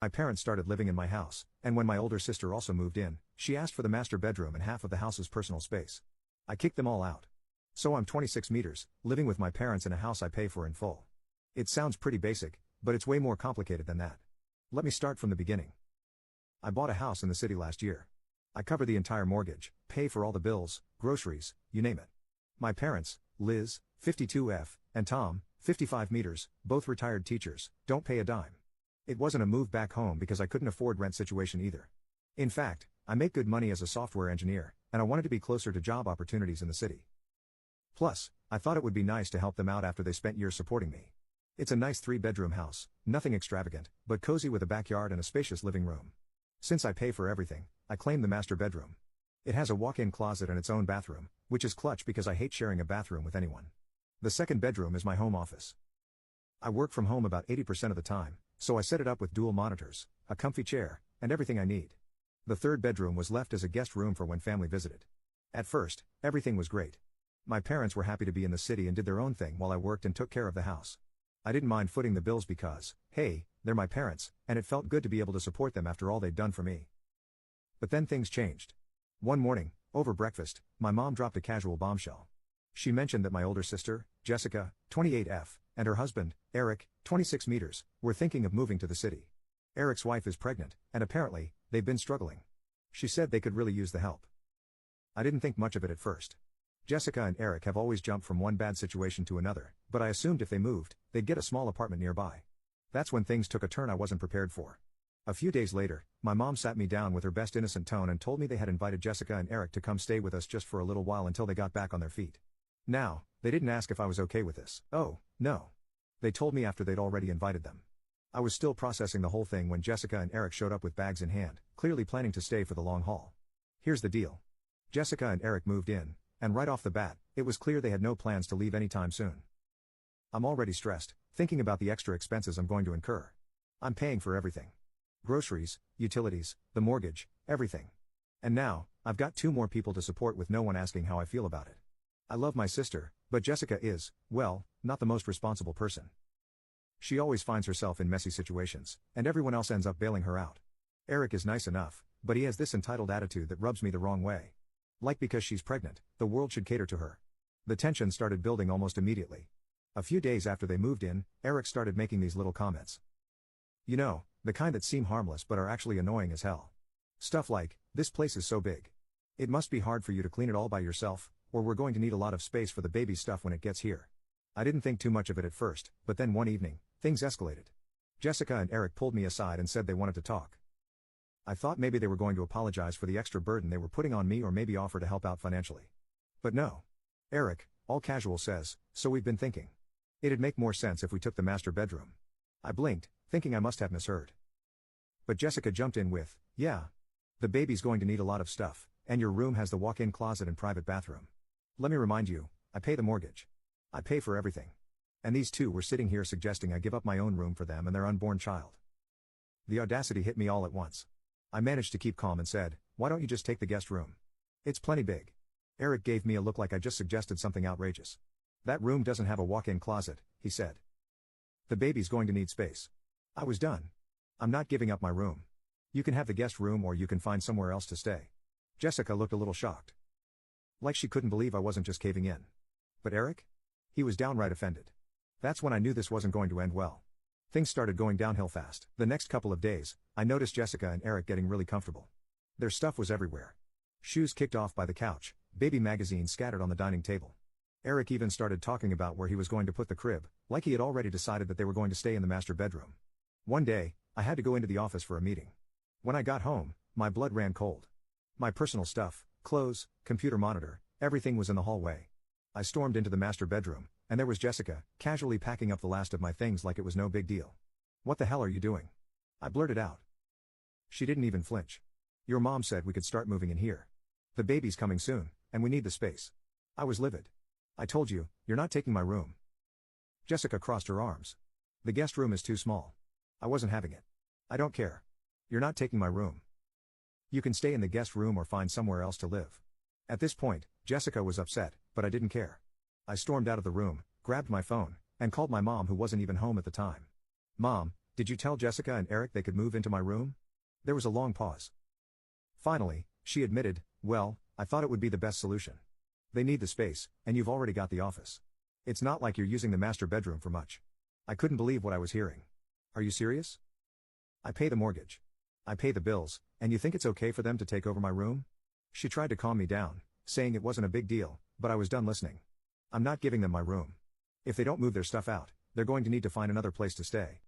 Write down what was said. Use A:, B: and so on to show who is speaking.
A: My parents started living in my house, and when my older sister also moved in, she asked for the master bedroom and half of the house's personal space. I kicked them all out. So I'm 26 meters, living with my parents in a house I pay for in full. It sounds pretty basic, but it's way more complicated than that. Let me start from the beginning. I bought a house in the city last year. I cover the entire mortgage, pay for all the bills, groceries, you name it. My parents, Liz, 52F, and Tom, 55 meters, both retired teachers, don't pay a dime. It wasn't a move back home because I couldn't afford rent situation either. In fact, I make good money as a software engineer, and I wanted to be closer to job opportunities in the city. Plus, I thought it would be nice to help them out after they spent years supporting me. It's a nice 3-bedroom house, nothing extravagant, but cozy with a backyard and a spacious living room. Since I pay for everything, I claim the master bedroom. It has a walk-in closet and its own bathroom, which is clutch because I hate sharing a bathroom with anyone. The second bedroom is my home office. I work from home about 80% of the time, so I set it up with dual monitors, a comfy chair, and everything I need. The third bedroom was left as a guest room for when family visited. At first, everything was great. My parents were happy to be in the city and did their own thing while I worked and took care of the house. I didn't mind footing the bills because, hey, they're my parents, and it felt good to be able to support them after all they'd done for me. But then things changed. One morning, over breakfast, my mom dropped a casual bombshell. She mentioned that my older sister, Jessica, 28F, and her husband, Eric, 26 meters, were thinking of moving to the city. Eric's wife is pregnant, and apparently, they've been struggling. She said they could really use the help. I didn't think much of it at first. Jessica and Eric have always jumped from one bad situation to another, but I assumed if they moved, they'd get a small apartment nearby. That's when things took a turn I wasn't prepared for. A few days later, my mom sat me down with her best innocent tone and told me they had invited Jessica and Eric to come stay with us just for a little while until they got back on their feet. Now, they didn't ask if I was okay with this. Oh, no. They told me after they'd already invited them. I was still processing the whole thing when Jessica and Eric showed up with bags in hand, clearly planning to stay for the long haul. Here's the deal. Jessica and Eric moved in, and right off the bat, it was clear they had no plans to leave anytime soon. I'm already stressed, thinking about the extra expenses I'm going to incur. I'm paying for everything. Groceries, utilities, the mortgage, everything. And now, I've got 2 more people to support with no one asking how I feel about it. I love my sister, but Jessica is, well, not the most responsible person. She always finds herself in messy situations, and everyone else ends up bailing her out. Eric is nice enough, but he has this entitled attitude that rubs me the wrong way. Like because she's pregnant, the world should cater to her. The tension started building almost immediately. A few days after they moved in, Eric started making these little comments. You know, the kind that seem harmless but are actually annoying as hell. Stuff like, this place is so big. It must be hard for you to clean it all by yourself, or we're going to need a lot of space for the baby stuff when it gets here. I didn't think too much of it at first, but then one evening, things escalated. Jessica and Eric pulled me aside and said they wanted to talk. I thought maybe they were going to apologize for the extra burden they were putting on me or maybe offer to help out financially. But no. Eric, all casual, says, so we've been thinking. It'd make more sense if we took the master bedroom. I blinked, thinking I must have misheard. But Jessica jumped in with, yeah. The baby's going to need a lot of stuff, and your room has the walk-in closet and private bathroom. Let me remind you, I pay the mortgage. I pay for everything. And these 2 were sitting here suggesting I give up my own room for them and their unborn child. The audacity hit me all at once. I managed to keep calm and said, why don't you just take the guest room? It's plenty big. Eric gave me a look like I just suggested something outrageous. That room doesn't have a walk-in closet, he said. The baby's going to need space. I was done. I'm not giving up my room. You can have the guest room or you can find somewhere else to stay. Jessica looked a little shocked. Like she couldn't believe I wasn't just caving in. But Eric? He was downright offended. That's when I knew this wasn't going to end well. Things started going downhill fast. The next couple of days, I noticed Jessica and Eric getting really comfortable. Their stuff was everywhere. Shoes kicked off by the couch, baby magazines scattered on the dining table. Eric even started talking about where he was going to put the crib, like he had already decided that they were going to stay in the master bedroom. One day, I had to go into the office for a meeting. When I got home, my blood ran cold. My personal stuff, clothes, computer monitor, everything was in the hallway. I stormed into the master bedroom, and there was Jessica, casually packing up the last of my things like it was no big deal. What the hell are you doing? I blurted out. She didn't even flinch. Your mom said we could start moving in here. The baby's coming soon, and we need the space. I was livid. I told you, you're not taking my room. Jessica crossed her arms. The guest room is too small. I wasn't having it. I don't care. You're not taking my room. You can stay in the guest room or find somewhere else to live. At this point, Jessica was upset, but I didn't care. I stormed out of the room, grabbed my phone, and called my mom who wasn't even home at the time. Mom, Did you tell Jessica and Eric they could move into my room? There was a long pause. Finally, she admitted, well, I thought it would be the best solution. They need the space, and you've already got the office. It's not like you're using the master bedroom for much. I couldn't believe what I was hearing. Are you serious? I pay the mortgage. I pay the bills, and you think it's okay for them to take over my room? She tried to calm me down, saying it wasn't a big deal, but I was done listening. I'm not giving them my room. If they don't move their stuff out, they're going to need to find another place to stay.